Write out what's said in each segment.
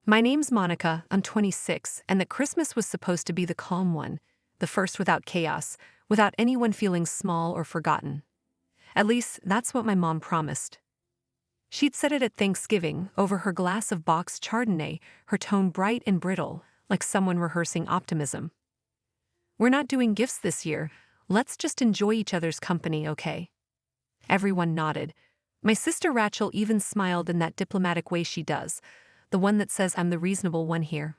My name's Monica, I'm 26, and that Christmas was supposed to be the calm one, the first without chaos, without anyone feeling small or forgotten. At least, that's what my mom promised. She'd said it at Thanksgiving, over her glass of boxed Chardonnay, her tone bright and brittle, like someone rehearsing optimism. "We're not doing gifts this year. Let's just enjoy each other's company, okay?" Everyone nodded. My sister Rachel even smiled in that diplomatic way she does, the one that says I'm the reasonable one here.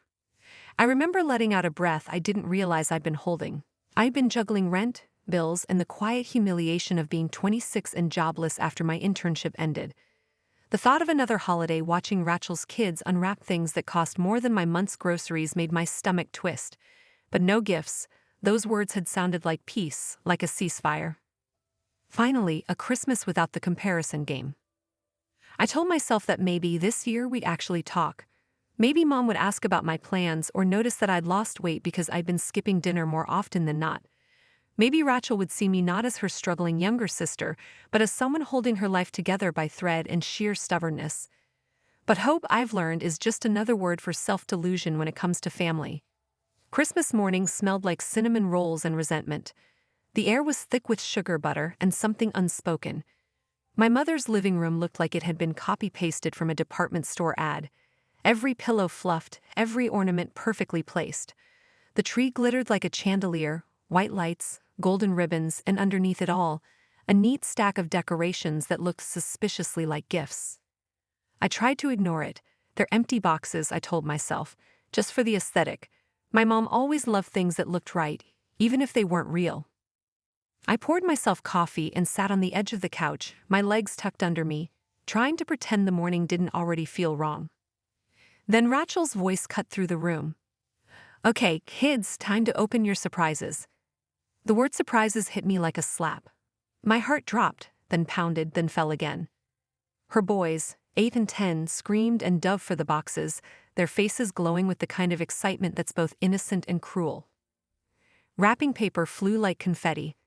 I remember letting out a breath I didn't realize I'd been holding. I'd been juggling rent, bills, and the quiet humiliation of being 26 and jobless after my internship ended. The thought of another holiday watching Rachel's kids unwrap things that cost more than my month's groceries made my stomach twist. But no gifts. Those words had sounded like peace, like a ceasefire. Finally, a Christmas without the comparison game. I told myself that maybe this year we'd actually talk. Maybe Mom would ask about my plans or notice that I'd lost weight because I'd been skipping dinner more often than not. Maybe Rachel would see me not as her struggling younger sister, but as someone holding her life together by thread and sheer stubbornness. But hope, I've learned, is just another word for self-delusion when it comes to family. Christmas morning smelled like cinnamon rolls and resentment. The air was thick with sugar butter and something unspoken. My mother's living room looked like it had been copy-pasted from a department store ad. Every pillow fluffed, every ornament perfectly placed. The tree glittered like a chandelier, white lights, golden ribbons, and underneath it all, a neat stack of decorations that looked suspiciously like gifts. I tried to ignore it. They're empty boxes, I told myself, just for the aesthetic. My mom always loved things that looked right, even if they weren't real. I poured myself coffee and sat on the edge of the couch, my legs tucked under me, trying to pretend the morning didn't already feel wrong. Then Rachel's voice cut through the room. "Okay, kids, time to open your surprises." The word surprises hit me like a slap. My heart dropped, then pounded, then fell again. Her boys, 8 and 10, screamed and dove for the boxes, their faces glowing with the kind of excitement that's both innocent and cruel. Wrapping paper flew like confetti.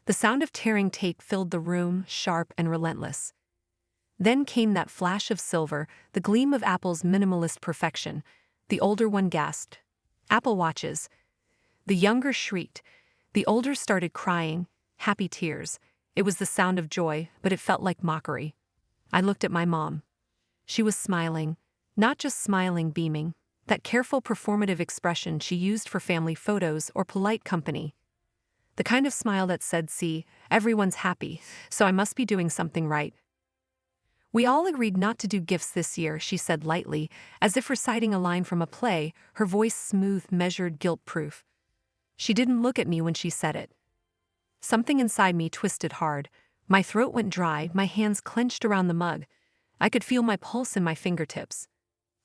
The sound of tearing tape filled the room, sharp and relentless. Then came that flash of silver, the gleam of Apple's minimalist perfection. The older one gasped, "Apple Watches." The younger shrieked. The older started crying, happy tears. It was the sound of joy, but it felt like mockery. I looked at my mom. She was smiling, not just smiling, beaming, that careful performative expression she used for family photos or polite company. The kind of smile that said, "See, everyone's happy, so I must be doing something right." "We all agreed not to do gifts this year," she said lightly, as if reciting a line from a play, her voice smooth, measured, guilt-proof. She didn't look at me when she said it. Something inside me twisted hard. My throat went dry, my hands clenched around the mug. I could feel my pulse in my fingertips.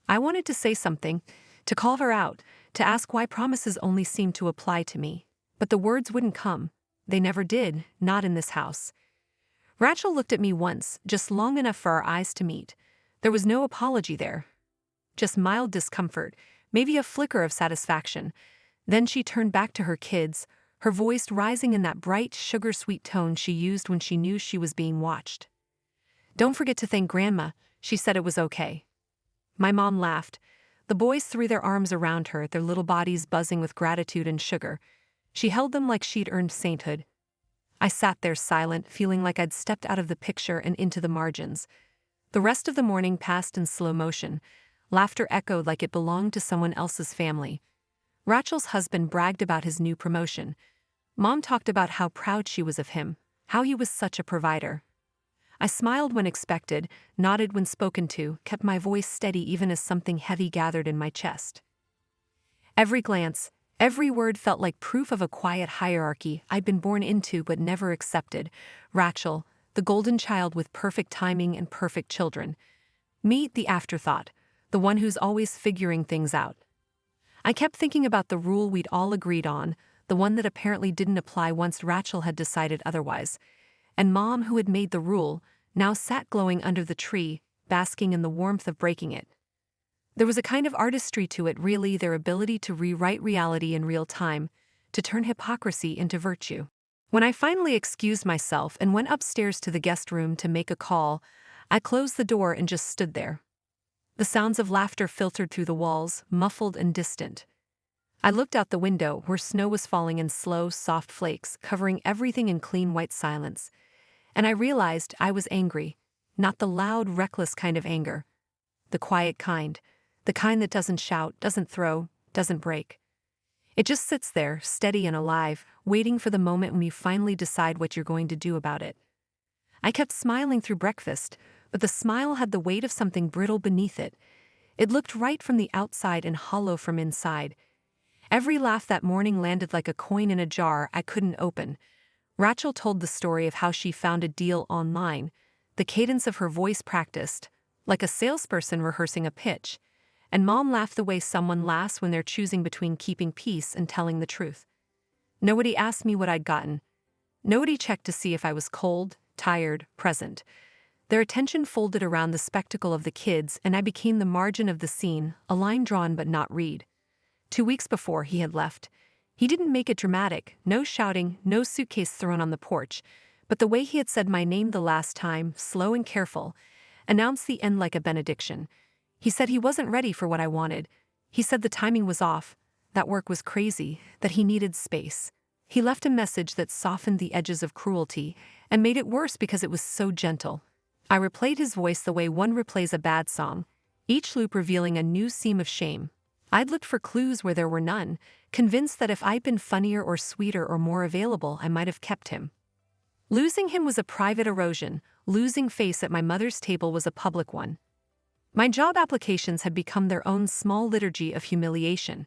I wanted to say something, to call her out, to ask why promises only seemed to apply to me. But the words wouldn't come. They never did, not in this house. Rachel looked at me once, just long enough for our eyes to meet. There was no apology there. Just mild discomfort, maybe a flicker of satisfaction. Then she turned back to her kids, her voice rising in that bright, sugar-sweet tone she used when she knew she was being watched. "Don't forget to thank Grandma. She said it was okay." My mom laughed. The boys threw their arms around her, their little bodies buzzing with gratitude and sugar. She held them like she'd earned sainthood. I sat there silent, feeling like I'd stepped out of the picture and into the margins. The rest of the morning passed in slow motion. Laughter echoed like it belonged to someone else's family. Rachel's husband bragged about his new promotion. Mom talked about how proud she was of him, how he was such a provider. I smiled when expected, nodded when spoken to, kept my voice steady even as something heavy gathered in my chest. Every glance, every word felt like proof of a quiet hierarchy I'd been born into but never accepted. Rachel, the golden child with perfect timing and perfect children. Me, the afterthought, the one who's always figuring things out. I kept thinking about the rule we'd all agreed on, the one that apparently didn't apply once Rachel had decided otherwise. And Mom, who had made the rule, now sat glowing under the tree, basking in the warmth of breaking it. There was a kind of artistry to it, really, their ability to rewrite reality in real time, to turn hypocrisy into virtue. When I finally excused myself and went upstairs to the guest room to make a call, I closed the door and just stood there. The sounds of laughter filtered through the walls, muffled and distant. I looked out the window where snow was falling in slow, soft flakes, covering everything in clean white silence. And I realized I was angry, not the loud, reckless kind of anger. The quiet kind. The kind that doesn't shout, doesn't throw, doesn't break. It just sits there, steady and alive, waiting for the moment when you finally decide what you're going to do about it. I kept smiling through breakfast, but the smile had the weight of something brittle beneath it. It looked right from the outside and hollow from inside. Every laugh that morning landed like a coin in a jar I couldn't open. Rachel told the story of how she found a deal online, the cadence of her voice practiced, like a salesperson rehearsing a pitch. And Mom laughed the way someone laughs when they're choosing between keeping peace and telling the truth. Nobody asked me what I'd gotten. Nobody checked to see if I was cold, tired, present. Their attention folded around the spectacle of the kids, and I became the margin of the scene, a line drawn but not read. 2 weeks before he had left. He didn't make it dramatic, no shouting, no suitcase thrown on the porch, but the way he had said my name the last time, slow and careful, announced the end like a benediction. He said he wasn't ready for what I wanted. He said the timing was off, that work was crazy, that he needed space. He left a message that softened the edges of cruelty and made it worse because it was so gentle. I replayed his voice the way one replays a bad song, each loop revealing a new seam of shame. I'd looked for clues where there were none, convinced that if I'd been funnier or sweeter or more available, I might have kept him. Losing him was a private erosion, losing face at my mother's table was a public one. My job applications had become their own small liturgy of humiliation.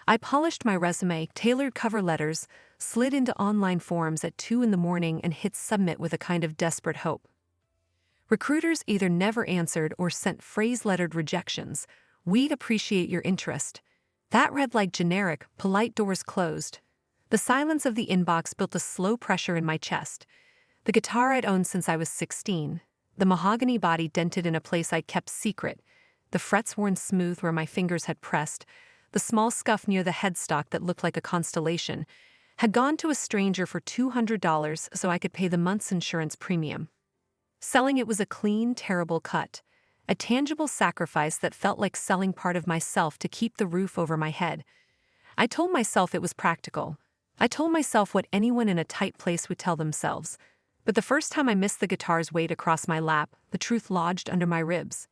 I polished my resume, tailored cover letters, slid into online forums at 2 a.m. and hit submit with a kind of desperate hope. Recruiters either never answered or sent phrase-lettered rejections. "We'd appreciate your interest." That read like generic, polite doors closed. The silence of the inbox built a slow pressure in my chest. The guitar I'd owned since I was 16, the mahogany body dented in a place I kept secret, the frets worn smooth where my fingers had pressed, the small scuff near the headstock that looked like a constellation, had gone to a stranger for $200 so I could pay the month's insurance premium. Selling it was a clean, terrible cut. A tangible sacrifice that felt like selling part of myself to keep the roof over my head. I told myself it was practical. I told myself what anyone in a tight place would tell themselves. But the first time I missed the guitar's weight across my lap, the truth lodged under my ribs.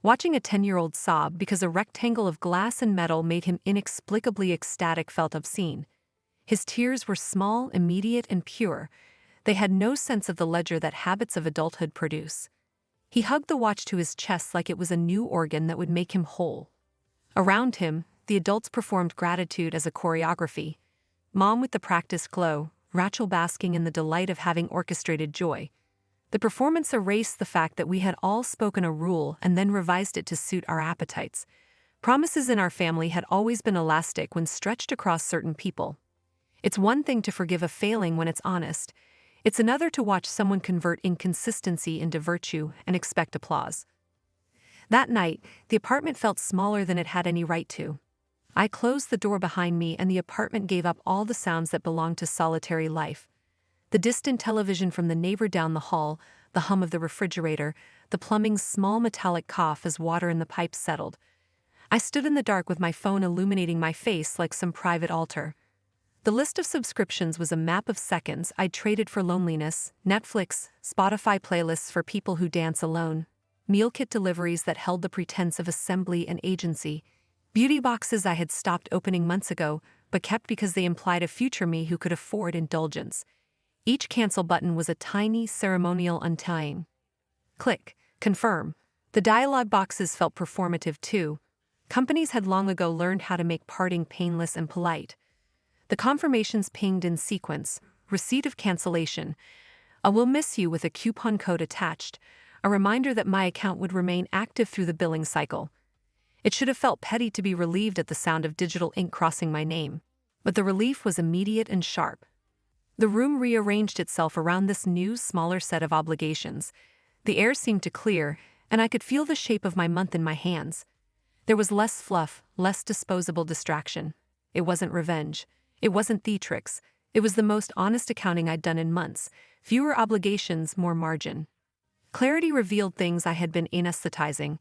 Watching a 10-year-old sob because a rectangle of glass and metal made him inexplicably ecstatic felt obscene. His tears were small, immediate, and pure. They had no sense of the ledger that habits of adulthood produce. He hugged the watch to his chest like it was a new organ that would make him whole. Around him, the adults performed gratitude as a choreography. Mom with the practiced glow, Rachel basking in the delight of having orchestrated joy. The performance erased the fact that we had all spoken a rule and then revised it to suit our appetites. Promises in our family had always been elastic when stretched across certain people. It's one thing to forgive a failing when it's honest. It's another to watch someone convert inconsistency into virtue and expect applause. That night, the apartment felt smaller than it had any right to. I closed the door behind me and the apartment gave up all the sounds that belonged to solitary life. The distant television from the neighbor down the hall, the hum of the refrigerator, the plumbing's small metallic cough as water in the pipes settled. I stood in the dark with my phone illuminating my face like some private altar. The list of subscriptions was a map of seconds I'd traded for loneliness, Netflix, Spotify playlists for people who dance alone, meal kit deliveries that held the pretense of assembly and agency, beauty boxes I had stopped opening months ago but kept because they implied a future me who could afford indulgence. Each cancel button was a tiny, ceremonial untying. Click, confirm. The dialog boxes felt performative too. Companies had long ago learned how to make parting painless and polite. The confirmations pinged in sequence, receipt of cancellation, a "will miss you" with a coupon code attached, a reminder that my account would remain active through the billing cycle. It should have felt petty to be relieved at the sound of digital ink crossing my name, but the relief was immediate and sharp. The room rearranged itself around this new, smaller set of obligations. The air seemed to clear, and I could feel the shape of my month in my hands. There was less fluff, less disposable distraction. It wasn't revenge. It wasn't theatrics. It was the most honest accounting I'd done in months. Fewer obligations, more margin. Clarity revealed things I had been anesthetizing.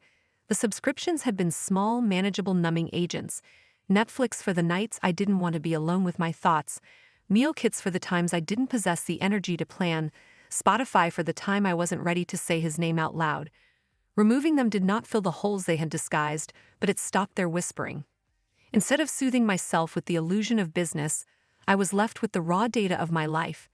The subscriptions had been small, manageable numbing agents. Netflix for the nights I didn't want to be alone with my thoughts, meal kits for the times I didn't possess the energy to plan, Spotify for the time I wasn't ready to say his name out loud. Removing them did not fill the holes they had disguised, but it stopped their whispering. Instead of soothing myself with the illusion of business, I was left with the raw data of my life.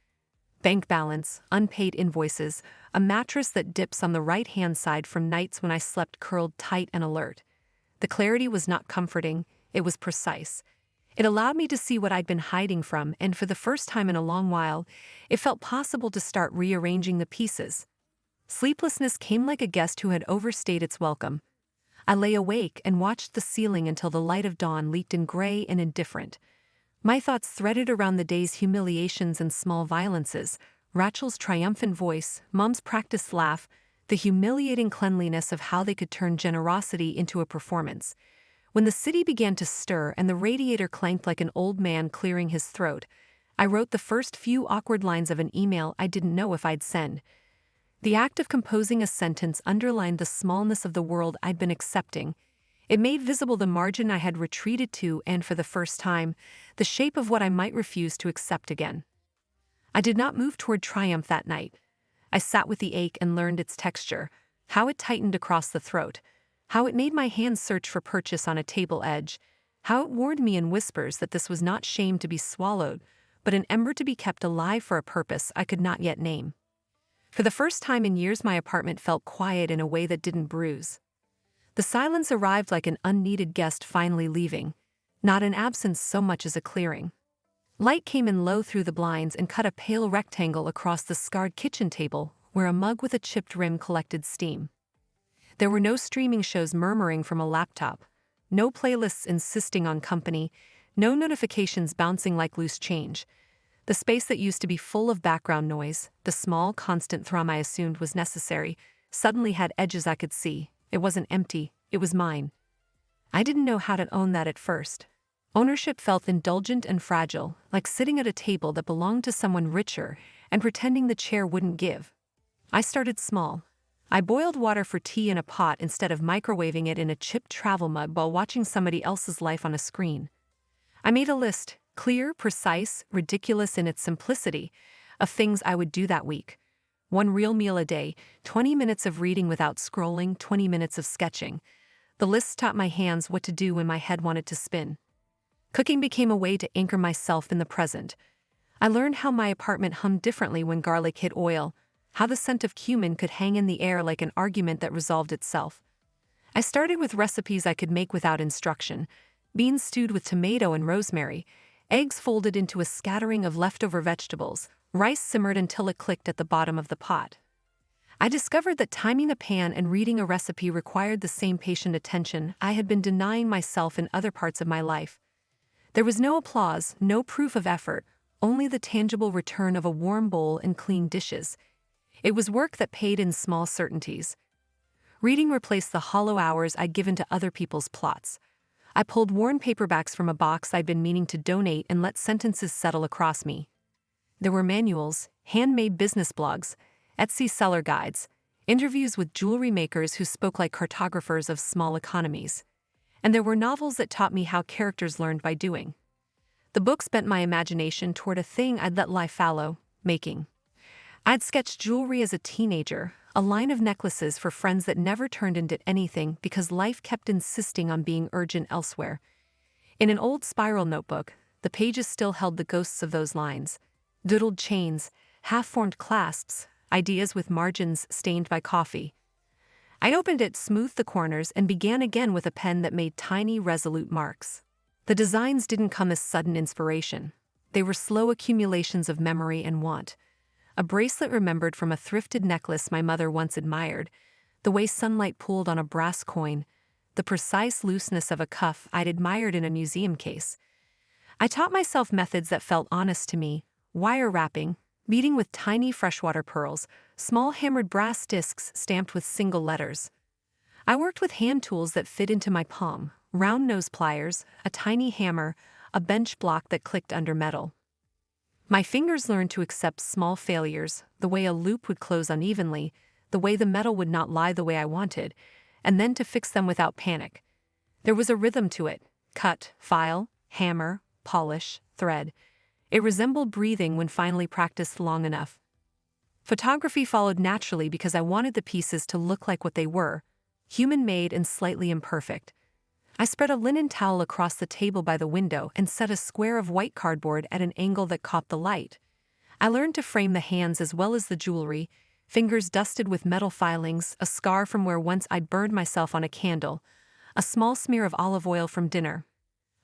Bank balance, unpaid invoices, a mattress that dips on the right-hand side from nights when I slept curled tight and alert. The clarity was not comforting, it was precise. It allowed me to see what I'd been hiding from, and for the first time in a long while, it felt possible to start rearranging the pieces. Sleeplessness came like a guest who had overstayed its welcome. I lay awake and watched the ceiling until the light of dawn leaked in gray and indifferent. My thoughts threaded around the day's humiliations and small violences, Rachel's triumphant voice, Mom's practiced laugh, the humiliating cleanliness of how they could turn generosity into a performance. When the city began to stir and the radiator clanked like an old man clearing his throat, I wrote the first few awkward lines of an email I didn't know if I'd send. The act of composing a sentence underlined the smallness of the world I'd been accepting. It made visible the margin I had retreated to and, for the first time, the shape of what I might refuse to accept again. I did not move toward triumph that night. I sat with the ache and learned its texture, how it tightened across the throat, how it made my hands search for purchase on a table edge, how it warned me in whispers that this was not shame to be swallowed, but an ember to be kept alive for a purpose I could not yet name. For the first time in years, my apartment felt quiet in a way that didn't bruise. The silence arrived like an unneeded guest finally leaving, not an absence so much as a clearing. Light came in low through the blinds and cut a pale rectangle across the scarred kitchen table where a mug with a chipped rim collected steam. There were no streaming shows murmuring from a laptop, no playlists insisting on company, no notifications bouncing like loose change. The space that used to be full of background noise, the small, constant thrum I assumed was necessary, suddenly had edges I could see. It wasn't empty, it was mine. I didn't know how to own that at first. Ownership felt indulgent and fragile, like sitting at a table that belonged to someone richer and pretending the chair wouldn't give. I started small. I boiled water for tea in a pot instead of microwaving it in a chipped travel mug while watching somebody else's life on a screen. I made a list, clear, precise, ridiculous in its simplicity, of things I would do that week. 1 real meal a day, 20 minutes of reading without scrolling, 20 minutes of sketching. The list taught my hands what to do when my head wanted to spin. Cooking became a way to anchor myself in the present. I learned how my apartment hummed differently when garlic hit oil, how the scent of cumin could hang in the air like an argument that resolved itself. I started with recipes I could make without instruction: beans stewed with tomato and rosemary, eggs folded into a scattering of leftover vegetables, rice simmered until it clicked at the bottom of the pot. I discovered that timing a pan and reading a recipe required the same patient attention I had been denying myself in other parts of my life. There was no applause, no proof of effort, only the tangible return of a warm bowl and clean dishes. It was work that paid in small certainties. Reading replaced the hollow hours I'd given to other people's plots. I pulled worn paperbacks from a box I'd been meaning to donate and let sentences settle across me. There were manuals, handmade business blogs, Etsy seller guides, interviews with jewelry makers who spoke like cartographers of small economies. And there were novels that taught me how characters learned by doing. The books bent my imagination toward a thing I'd let lie fallow: making. I'd sketched jewelry as a teenager, a line of necklaces for friends that never turned into anything because life kept insisting on being urgent elsewhere. In an old spiral notebook, the pages still held the ghosts of those lines: doodled chains, half-formed clasps, ideas with margins stained by coffee. I opened it, smoothed the corners, and began again with a pen that made tiny, resolute marks. The designs didn't come as sudden inspiration. They were slow accumulations of memory and want. A bracelet remembered from a thrifted necklace my mother once admired, the way sunlight pooled on a brass coin, the precise looseness of a cuff I'd admired in a museum case. I taught myself methods that felt honest to me: wire wrapping, beading with tiny freshwater pearls, small hammered brass discs stamped with single letters. I worked with hand tools that fit into my palm: round nose pliers, a tiny hammer, a bench block that clicked under metal. My fingers learned to accept small failures, the way a loop would close unevenly, the way the metal would not lie the way I wanted, and then to fix them without panic. There was a rhythm to it: cut, file, hammer, polish, thread. It resembled breathing when finally practiced long enough. Photography followed naturally because I wanted the pieces to look like what they were: human-made and slightly imperfect. I spread a linen towel across the table by the window and set a square of white cardboard at an angle that caught the light. I learned to frame the hands as well as the jewelry, fingers dusted with metal filings, a scar from where once I'd burned myself on a candle, a small smear of olive oil from dinner.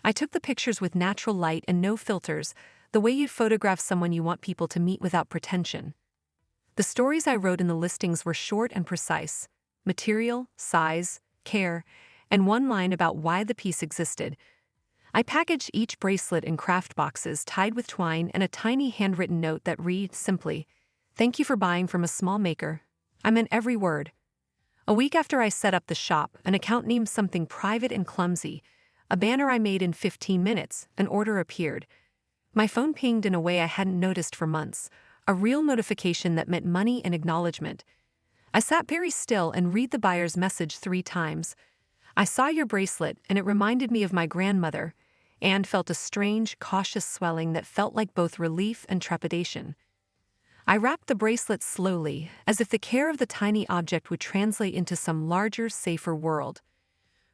I took the pictures with natural light and no filters, the way you'd photograph someone you want people to meet without pretension. The stories I wrote in the listings were short and precise: material, size, care, and one line about why the piece existed. I packaged each bracelet in craft boxes tied with twine and a tiny handwritten note that read simply, "Thank you for buying from a small maker." I meant every word. A week after I set up the shop, an account named something private and clumsy, a banner I made in 15 minutes, an order appeared. My phone pinged in a way I hadn't noticed for months, a real notification that meant money and acknowledgement. I sat very still and read the buyer's message 3 times. "I saw your bracelet, and it reminded me of my grandmother," and felt a strange, cautious swelling that felt like both relief and trepidation. I wrapped the bracelet slowly, as if the care of the tiny object would translate into some larger, safer world.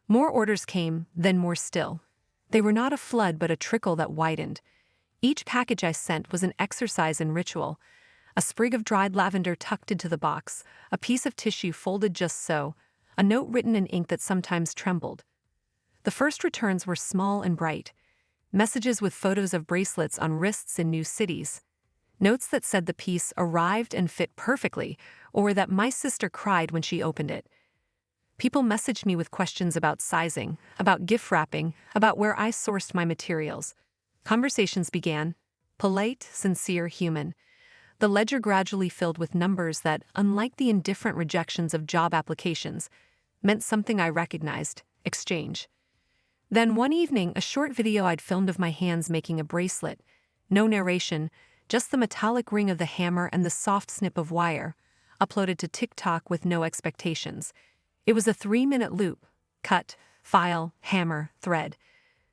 More orders came, then more still. They were not a flood but a trickle that widened. Each package I sent was an exercise in ritual: a sprig of dried lavender tucked into the box, a piece of tissue folded just so, a note written in ink that sometimes trembled. The first returns were small and bright: messages with photos of bracelets on wrists in new cities, notes that said the piece arrived and fit perfectly, or that my sister cried when she opened it. People messaged me with questions about sizing, about gift wrapping, about where I sourced my materials. Conversations began, polite, sincere, human. The ledger gradually filled with numbers that, unlike the indifferent rejections of job applications, meant something I recognized: exchange. Then one evening, a short video I'd filmed of my hands making a bracelet. No narration, just the metallic ring of the hammer and the soft snip of wire, uploaded to TikTok with no expectations. It was a 3-minute loop: cut, file, hammer, thread.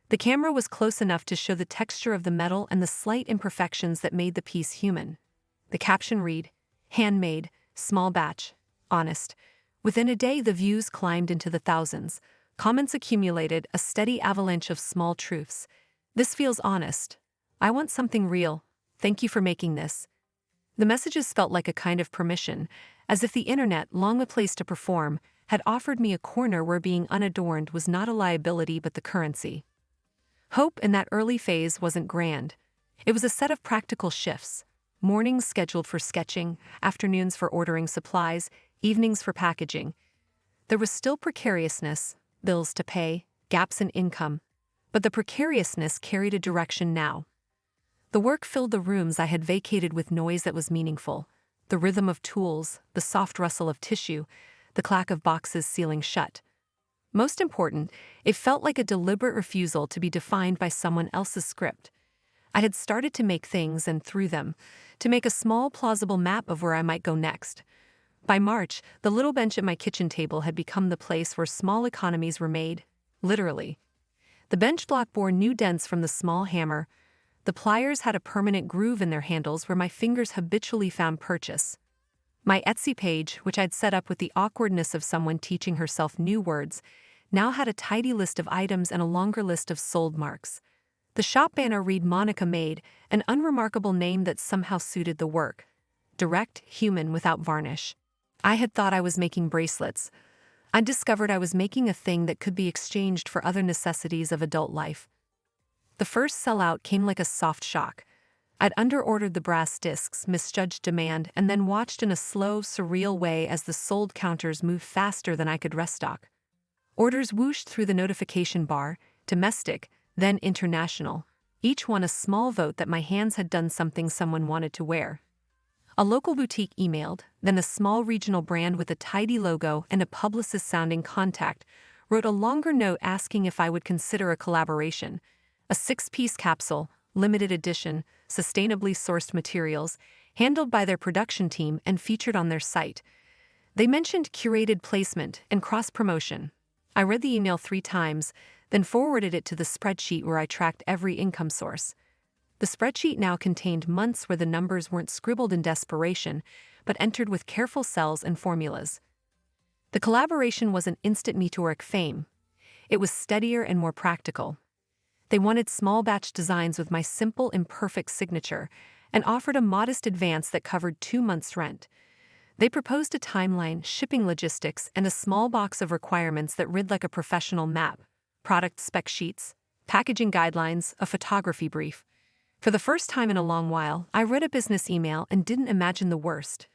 The camera was close enough to show the texture of the metal and the slight imperfections that made the piece human. The caption read, "Handmade, small batch, honest." Within a day, the views climbed into the thousands. Comments accumulated, a steady avalanche of small truths. "This feels honest. I want something real. Thank you for making this." The messages felt like a kind of permission, as if the internet, long a place to perform, had offered me a corner where being unadorned was not a liability but the currency. Hope in that early phase wasn't grand. It was a set of practical shifts: mornings scheduled for sketching, afternoons for ordering supplies, evenings for packaging. There was still precariousness, bills to pay, gaps in income, but the precariousness carried a direction now. The work filled the rooms I had vacated with noise that was meaningful: the rhythm of tools, the soft rustle of tissue, the clack of boxes sealing shut. Most important, it felt like a deliberate refusal to be defined by someone else's script. I had started to make things, and through them, to make a small, plausible map of where I might go next. By March, the little bench at my kitchen table had become the place where small economies were made, literally. The bench block bore new dents from the small hammer. The pliers had a permanent groove in their handles where my fingers habitually found purchase. My Etsy page, which I'd set up with the awkwardness of someone teaching herself new words, now had a tidy list of items and a longer list of sold marks. The shop banner read "Monica Made," an unremarkable name that somehow suited the work: direct, human, without varnish. I had thought I was making bracelets. I discovered I was making a thing that could be exchanged for other necessities of adult life. The first sellout came like a soft shock. I'd underordered the brass discs, misjudged demand, and then watched in a slow, surreal way as the sold counters moved faster than I could restock. Orders whooshed through the notification bar: domestic, then international, each one a small vote that my hands had done something someone wanted to wear. A local boutique emailed, then a small regional brand with a tidy logo and a publicist-sounding contact wrote a longer note asking if I would consider a collaboration: a 6-piece capsule, limited edition, sustainably sourced materials, handled by their production team and featured on their site. They mentioned curated placement and cross-promotion. I read the email 3 times, then forwarded it to the spreadsheet where I tracked every income source. The spreadsheet now contained months where the numbers weren't scribbled in desperation, but entered with careful cells and formulas. The collaboration wasn't instant meteoric fame. It was steadier and more practical. They wanted small batch designs with my simple, imperfect signature and offered a modest advance that covered 2 months' rent. They proposed a timeline, shipping logistics, and a small box of requirements that read like a professional map: product spec sheets, packaging guidelines, a photography brief. For the first time in a long while, I read a business email and didn't imagine the worst.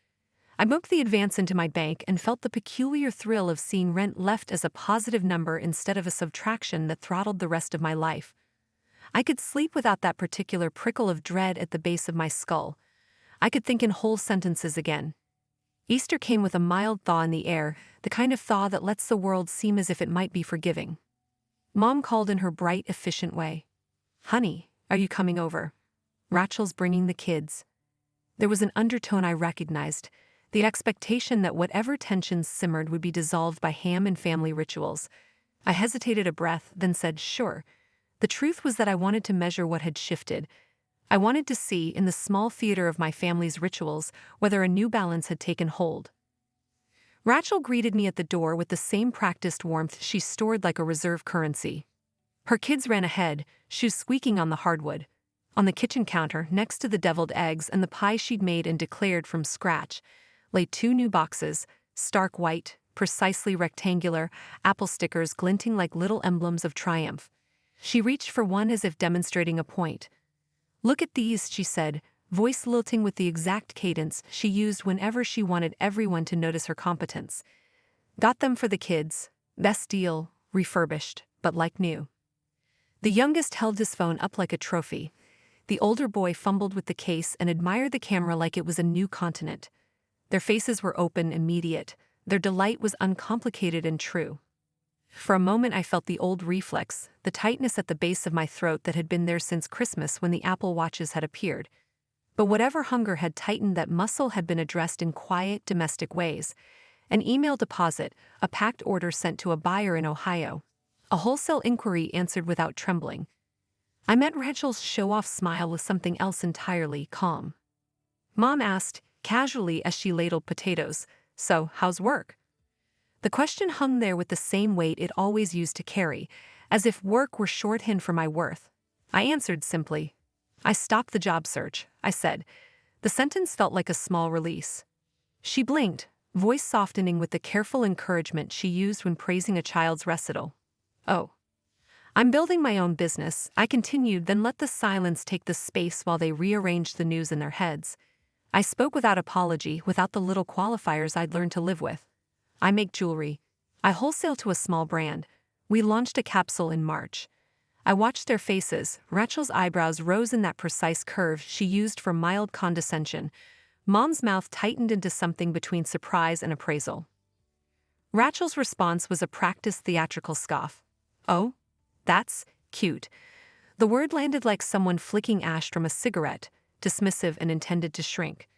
I booked the advance into my bank and felt the peculiar thrill of seeing rent left as a positive number instead of a subtraction that throttled the rest of my life. I could sleep without that particular prickle of dread at the base of my skull. I could think in whole sentences again. Easter came with a mild thaw in the air, the kind of thaw that lets the world seem as if it might be forgiving. Mom called in her bright, efficient way. "Honey, are you coming over? Rachel's bringing the kids." There was an undertone I recognized, the expectation that whatever tensions simmered would be dissolved by ham and family rituals. I hesitated a breath, then said, "Sure." The truth was that I wanted to measure what had shifted. I wanted to see, in the small theater of my family's rituals, whether a new balance had taken hold. Rachel greeted me at the door with the same practiced warmth she stored like a reserve currency. Her kids ran ahead, shoes squeaking on the hardwood. On the kitchen counter, next to the deviled eggs and the pie she'd made and declared from scratch, lay 2 new boxes, stark white, precisely rectangular, apple stickers glinting like little emblems of triumph. She reached for one as if demonstrating a point. "Look at these," she said, voice lilting with the exact cadence she used whenever she wanted everyone to notice her competence. "Got them for the kids. Best deal, refurbished, but like new." The youngest held his phone up like a trophy. The older boy fumbled with the case and admired the camera like it was a new continent. Their faces were open, immediate. Their delight was uncomplicated and true. For a moment I felt the old reflex, the tightness at the base of my throat that had been there since Christmas when the Apple Watches had appeared. But whatever hunger had tightened that muscle had been addressed in quiet, domestic ways. An email deposit, a packed order sent to a buyer in Ohio. A wholesale inquiry answered without trembling. I met Rachel's show-off smile with something else entirely: calm. Mom asked, casually as she ladled potatoes, "So, how's work?" The question hung there with the same weight it always used to carry, as if work were shorthand for my worth. I answered simply. "I stopped the job search," I said. The sentence felt like a small release. She blinked, voice softening with the careful encouragement she used when praising a child's recital. "Oh. I'm building my own business," I continued, then let the silence take the space while they rearranged the news in their heads. I spoke without apology, without the little qualifiers I'd learned to live with. "I make jewelry. I wholesale to a small brand. We launched a capsule in March." I watched their faces. Rachel's eyebrows rose in that precise curve she used for mild condescension. Mom's mouth tightened into something between surprise and appraisal. Rachel's response was a practiced theatrical scoff. "Oh? That's cute." The word landed like someone flicking ash from a cigarette, dismissive and intended to shrink.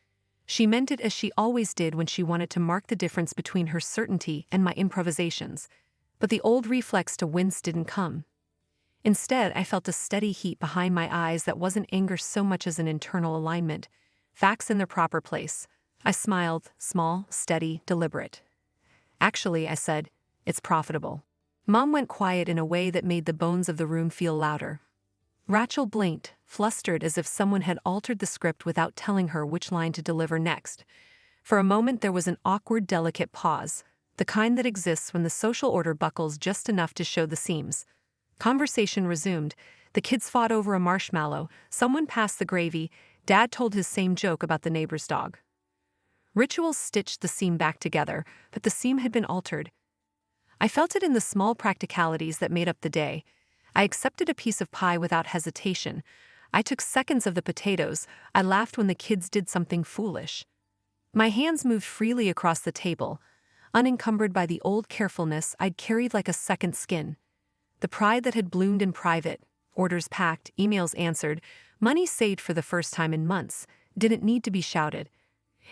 She meant it as she always did when she wanted to mark the difference between her certainty and my improvisations. But the old reflex to wince didn't come. Instead, I felt a steady heat behind my eyes that wasn't anger so much as an internal alignment. Facts in their proper place. I smiled, small, steady, deliberate. "Actually," I said, "it's profitable." Mom went quiet in a way that made the bones of the room feel louder. Rachel blinked, flustered as if someone had altered the script without telling her which line to deliver next. For a moment there was an awkward, delicate pause, the kind that exists when the social order buckles just enough to show the seams. Conversation resumed. The kids fought over a marshmallow, someone passed the gravy, Dad told his same joke about the neighbor's dog. Rituals stitched the seam back together, but the seam had been altered. I felt it in the small practicalities that made up the day. I accepted a piece of pie without hesitation. I took seconds of the potatoes. I laughed when the kids did something foolish. My hands moved freely across the table, unencumbered by the old carefulness I'd carried like a second skin. The pride that had bloomed in private, orders packed, emails answered, money saved for the first time in months, didn't need to be shouted.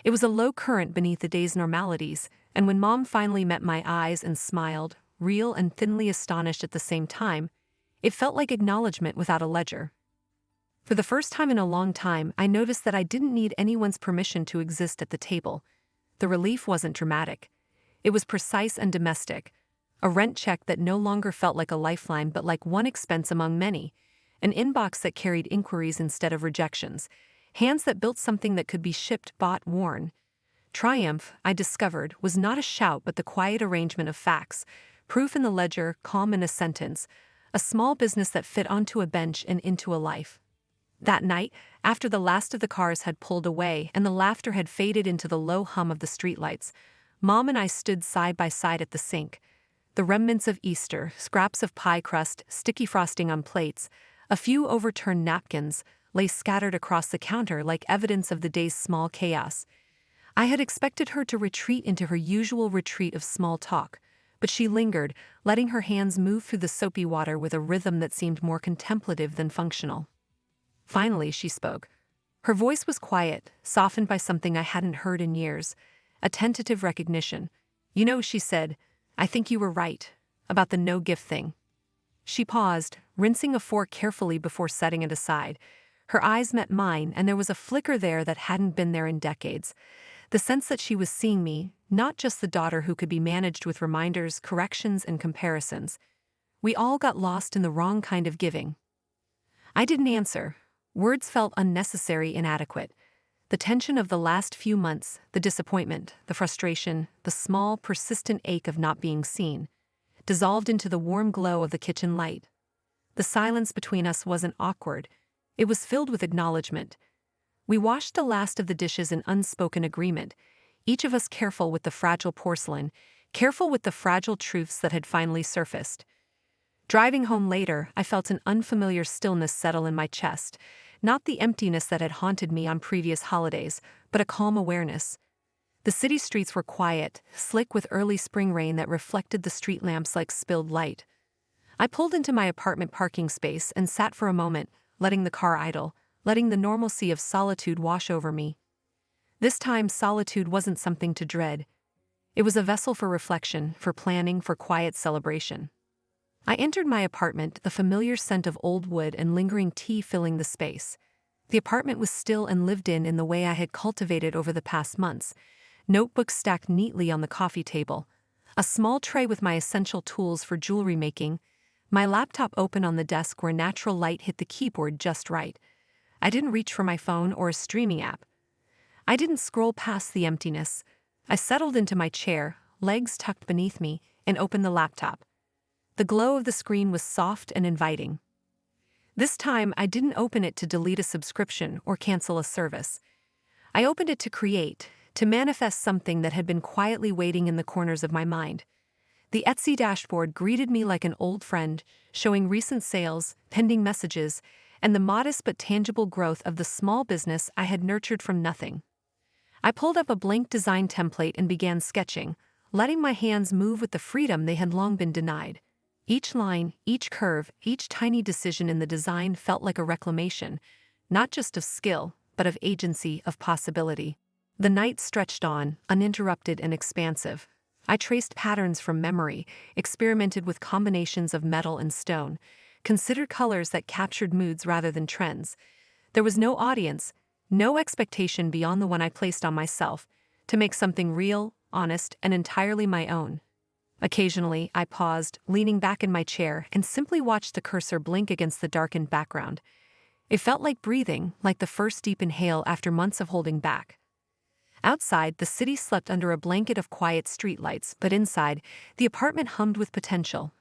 It was a low current beneath the day's normalities, And when Mom finally met my eyes and smiled, real and thinly astonished at the same time, it felt like acknowledgement without a ledger. For the first time in a long time, I noticed that I didn't need anyone's permission to exist at the table. The relief wasn't dramatic. It was precise and domestic. A rent check that no longer felt like a lifeline but like one expense among many. An inbox that carried inquiries instead of rejections. Hands that built something that could be shipped, bought, worn. Triumph, I discovered, was not a shout but the quiet arrangement of facts. Proof in the ledger, calm in a sentence. A small business that fit onto a bench and into a life. That night, after the last of the cars had pulled away and the laughter had faded into the low hum of the streetlights, Mom and I stood side by side at the sink. The remnants of Easter, scraps of pie crust, sticky frosting on plates, a few overturned napkins, lay scattered across the counter like evidence of the day's small chaos. I had expected her to retreat into her usual retreat of small talk, but she lingered, letting her hands move through the soapy water with a rhythm that seemed more contemplative than functional. Finally, she spoke. Her voice was quiet, softened by something I hadn't heard in years, a tentative recognition. "You know," she said, "I think you were right about the no-gift thing." She paused, rinsing a fork carefully before setting it aside. Her eyes met mine, and there was a flicker there that hadn't been there in decades. The sense that she was seeing me, not just the daughter who could be managed with reminders, corrections, and comparisons. We all got lost in the wrong kind of giving. I didn't answer. Words felt unnecessary, inadequate. The tension of the last few months, the disappointment, the frustration, the small, persistent ache of not being seen, dissolved into the warm glow of the kitchen light. The silence between us wasn't awkward. It was filled with acknowledgement. We washed the last of the dishes in unspoken agreement, each of us careful with the fragile porcelain, careful with the fragile truths that had finally surfaced. Driving home later, I felt an unfamiliar stillness settle in my chest, not the emptiness that had haunted me on previous holidays, but a calm awareness. The city streets were quiet, slick with early spring rain that reflected the street lamps like spilled light. I pulled into my apartment parking space and sat for a moment, letting the car idle, letting the normalcy of solitude wash over me. This time, solitude wasn't something to dread. It was a vessel for reflection, for planning, for quiet celebration. I entered my apartment, the familiar scent of old wood and lingering tea filling the space. The apartment was still and lived in the way I had cultivated over the past months. Notebooks stacked neatly on the coffee table, a small tray with my essential tools for jewelry making, my laptop open on the desk where natural light hit the keyboard just right. I didn't reach for my phone or a streaming app. I didn't scroll past the emptiness. I settled into my chair, legs tucked beneath me, and opened the laptop. The glow of the screen was soft and inviting. This time, I didn't open it to delete a subscription or cancel a service. I opened it to create, to manifest something that had been quietly waiting in the corners of my mind. The Etsy dashboard greeted me like an old friend, showing recent sales, pending messages, and the modest but tangible growth of the small business I had nurtured from nothing. I pulled up a blank design template and began sketching, letting my hands move with the freedom they had long been denied. Each line, each curve, each tiny decision in the design felt like a reclamation, not just of skill, but of agency, of possibility. The night stretched on, uninterrupted and expansive. I traced patterns from memory, experimented with combinations of metal and stone, considered colors that captured moods rather than trends. There was no audience, no expectation beyond the one I placed on myself, to make something real, honest, and entirely my own. Occasionally, I paused, leaning back in my chair, and simply watched the cursor blink against the darkened background. It felt like breathing, like the first deep inhale after months of holding back. Outside, the city slept under a blanket of quiet streetlights, but inside, the apartment hummed with potential.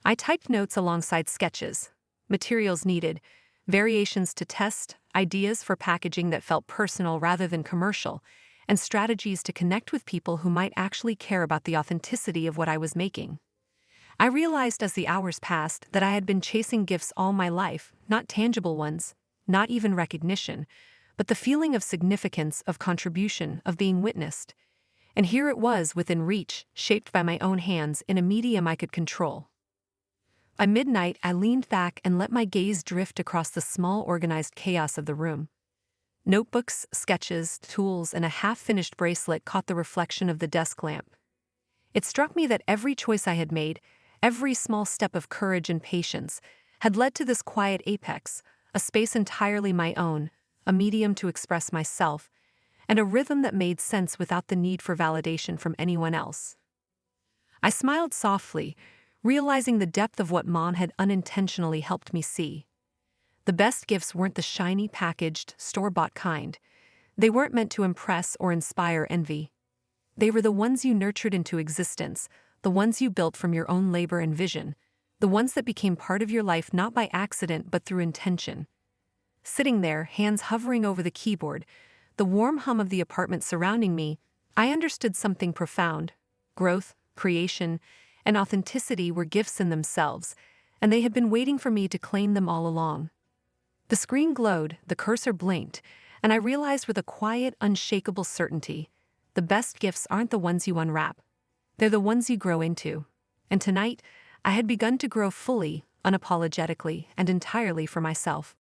I typed notes alongside sketches, materials needed, variations to test, ideas for packaging that felt personal rather than commercial, and strategies to connect with people who might actually care about the authenticity of what I was making. I realized as the hours passed that I had been chasing gifts all my life, not tangible ones, not even recognition, but the feeling of significance, of contribution, of being witnessed. And here it was within reach, shaped by my own hands in a medium I could control. By midnight, I leaned back and let my gaze drift across the small organized chaos of the room. Notebooks, sketches, tools, and a half-finished bracelet caught the reflection of the desk lamp, It struck me that every choice I had made, every small step of courage and patience, had led to this quiet apex, a space entirely my own, a medium to express myself, and a rhythm that made sense without the need for validation from anyone else. I smiled softly, realizing the depth of what Mom had unintentionally helped me see. The best gifts weren't the shiny packaged, store-bought kind. They weren't meant to impress or inspire envy. They were the ones you nurtured into existence, the ones you built from your own labor and vision, the ones that became part of your life not by accident but through intention. Sitting there, hands hovering over the keyboard, the warm hum of the apartment surrounding me, I understood something profound. Growth, creation, and authenticity were gifts in themselves, and they had been waiting for me to claim them all along. The screen glowed, the cursor blinked, and I realized with a quiet, unshakable certainty, the best gifts aren't the ones you unwrap. They're the ones you grow into. And tonight, I had begun to grow fully, unapologetically, and entirely for myself.